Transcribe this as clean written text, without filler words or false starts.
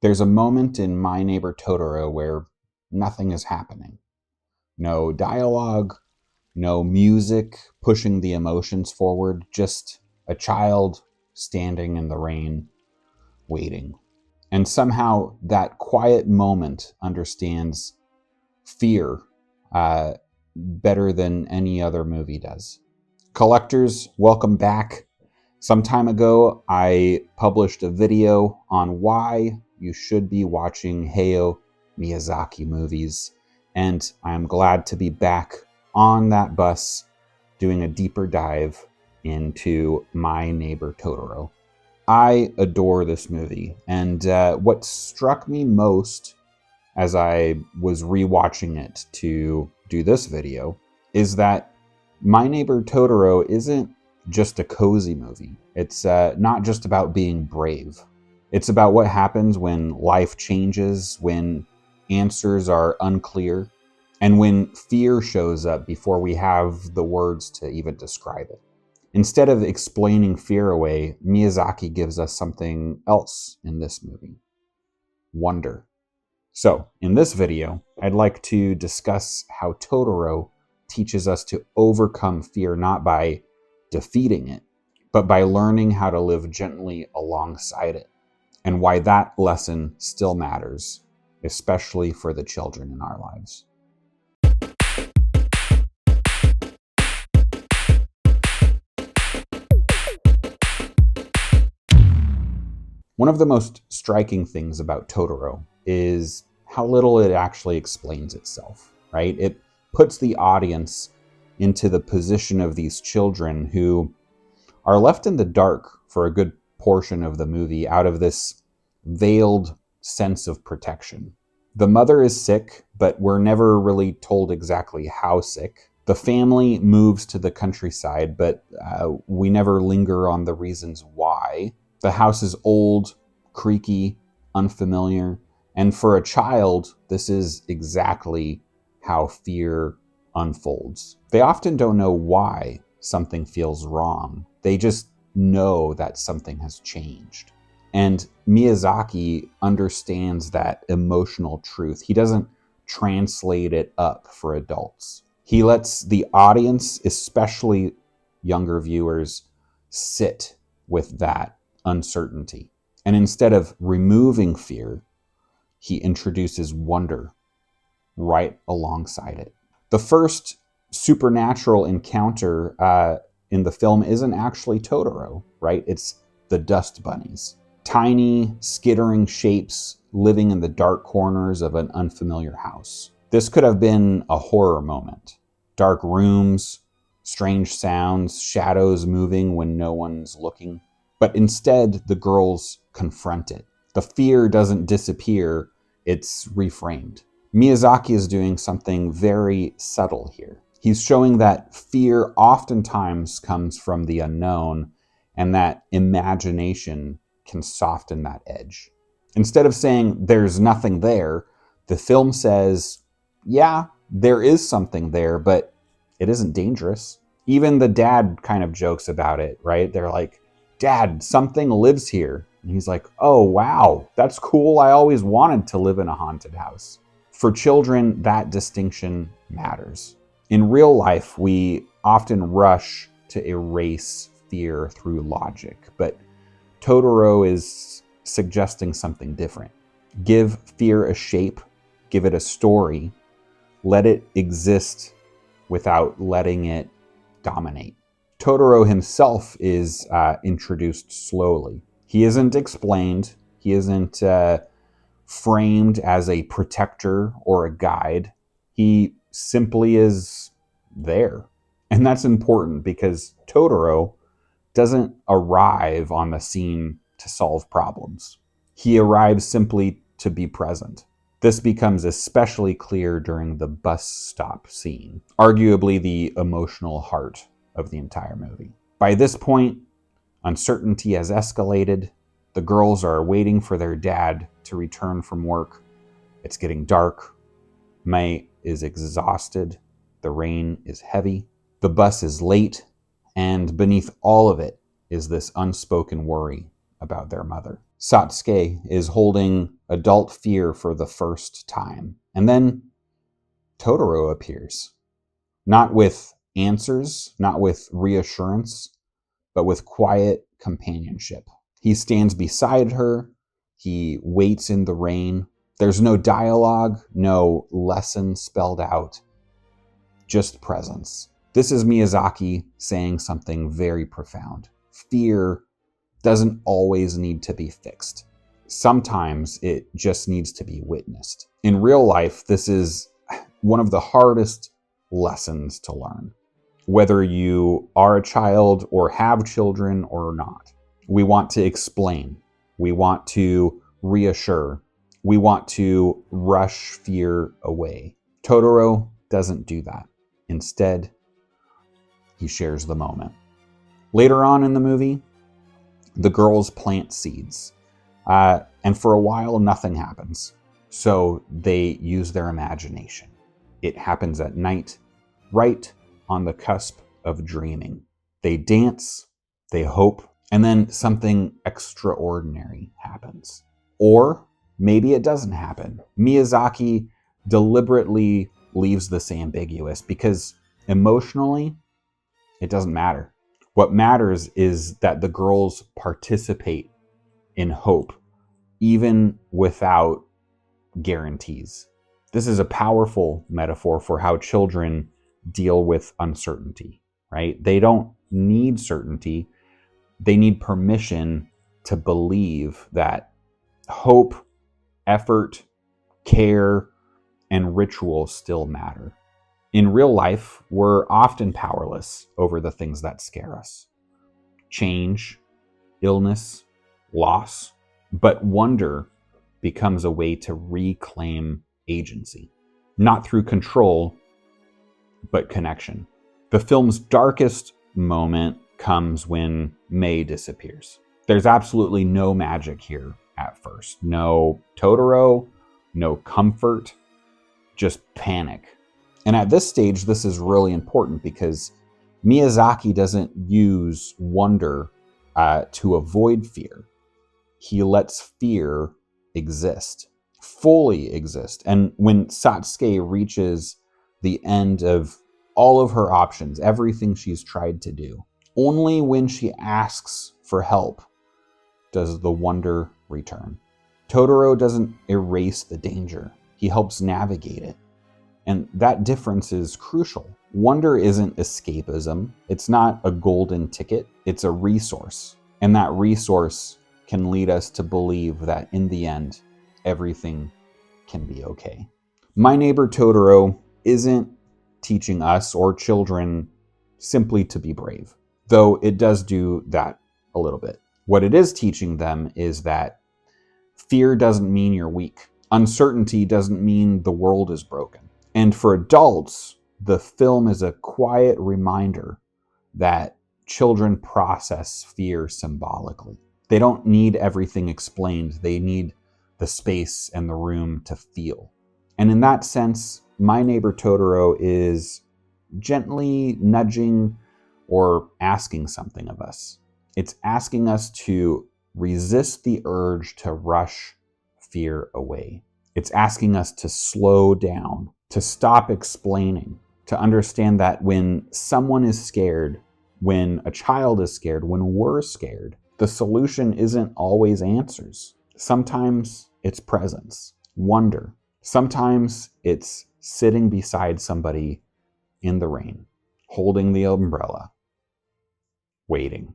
There's a moment in My Neighbor Totoro where nothing is happening. No dialogue, no music pushing the emotions forward, just a child standing in the rain, waiting. And somehow that quiet moment understands fear better than any other movie does. Collectors, welcome back. Some time ago, I published a video on why you should be watching Hayao Miyazaki movies, and I'm glad to be back on that bus doing a deeper dive into My Neighbor Totoro. I adore this movie, and what struck me most as I was rewatching it to do this video is that My Neighbor Totoro isn't just a cozy movie. It's not just about being brave. It's about what happens when life changes, when answers are unclear, and when fear shows up before we have the words to even describe it. Instead of explaining fear away, Miyazaki gives us something else in this movie: wonder. So, in this video, I'd like to discuss how Totoro teaches us to overcome fear not by defeating it, but by learning how to live gently alongside it, and why that lesson still matters, especially for the children in our lives. One of the most striking things about Totoro is how little it actually explains itself, right? It puts the audience into the position of these children who are left in the dark for a good portion of the movie out of this veiled sense of protection. The mother is sick, but we're never really told exactly how sick. The family moves to the countryside, but we never linger on the reasons why. The house is old, creaky, unfamiliar, and for a child, this is exactly how fear unfolds. They often don't know why something feels wrong. They just know that something has changed. And Miyazaki understands that emotional truth. He doesn't translate it up for adults. He lets the audience, especially younger viewers, sit with that uncertainty. And instead of removing fear, he introduces wonder right alongside it. The first supernatural encounter in the film isn't actually Totoro, right? It's the Dustbunnies. Tiny, skittering shapes living in the dark corners of an unfamiliar house. This could have been a horror moment. Dark rooms, strange sounds, shadows moving when no one's looking. But instead, the girls confront it. The fear doesn't disappear, it's reframed. Miyazaki is doing something very subtle here. He's showing that fear oftentimes comes from the unknown, and that imagination can soften that edge. Instead of saying there's nothing there, the film says, yeah, there is something there, but it isn't dangerous. Even the dad kind of jokes about it, right? They're like, Dad, something lives here. And he's like, oh, wow, that's cool. I always wanted to live in a haunted house. For children, that distinction matters. In real life, we often rush to erase fear through logic, but Totoro is suggesting something different. Give fear a shape, give it a story, let it exist without letting it dominate. Totoro himself is introduced slowly. He isn't explained. He isn't framed as a protector or a guide. He simply is there. And that's important because Totoro doesn't arrive on the scene to solve problems. He arrives simply to be present. This becomes especially clear during the bus stop scene, arguably the emotional heart of the entire movie. By this point, uncertainty has escalated. The girls are waiting for their dad to return from work. It's getting dark. May is exhausted. The rain is heavy. The bus is late. And beneath all of it is this unspoken worry about their mother. Satsuki is holding adult fear for the first time. And then Totoro appears, not with answers, not with reassurance, but with quiet companionship. He stands beside her. He waits in the rain. There's no dialogue, no lesson spelled out, just presence. This is Miyazaki saying something very profound. Fear doesn't always need to be fixed. Sometimes it just needs to be witnessed. In real life, this is one of the hardest lessons to learn, whether you are a child or have children or not. We want to explain. We want to reassure. We want to rush fear away. Totoro doesn't do that. Instead, he shares the moment. Later on in the movie, the girls plant seeds. And for a while, nothing happens. So they use their imagination. It happens at night, right on the cusp of dreaming. They dance, they hope, and then something extraordinary happens. Or maybe it doesn't happen. Miyazaki deliberately leaves this ambiguous because emotionally, it doesn't matter. What matters is that the girls participate in hope, even without guarantees. This is a powerful metaphor for how children deal with uncertainty, right? They don't need certainty. They need permission to believe that hope, effort, care, and ritual still matter. In real life, we're often powerless over the things that scare us. Change, illness, loss, but wonder becomes a way to reclaim agency. Not through control, but connection. The film's darkest moment comes when Mei disappears. There's absolutely no magic here at first. No Totoro, no comfort, just panic. And at this stage, this is really important because Miyazaki doesn't use wonder to avoid fear. He lets fear exist, fully exist. And when Satsuki reaches the end of all of her options, everything she's tried to do, only when she asks for help does the wonder return. Totoro doesn't erase the danger. He helps navigate it. And that difference is crucial. Wonder isn't escapism. It's not a golden ticket. It's a resource. And that resource can lead us to believe that in the end, everything can be okay. My Neighbor Totoro isn't teaching us or children simply to be brave, though it does do that a little bit. What it is teaching them is that fear doesn't mean you're weak. Uncertainty doesn't mean the world is broken. And for adults, the film is a quiet reminder that children process fear symbolically. They don't need everything explained. They need the space and the room to feel. And in that sense, My Neighbor Totoro is gently nudging or asking something of us. It's asking us to resist the urge to rush fear away. It's asking us to slow down, to stop explaining, to understand that when someone is scared, when a child is scared, when we're scared, the solution isn't always answers. Sometimes it's presence, wonder. Sometimes it's sitting beside somebody in the rain, holding the umbrella, waiting.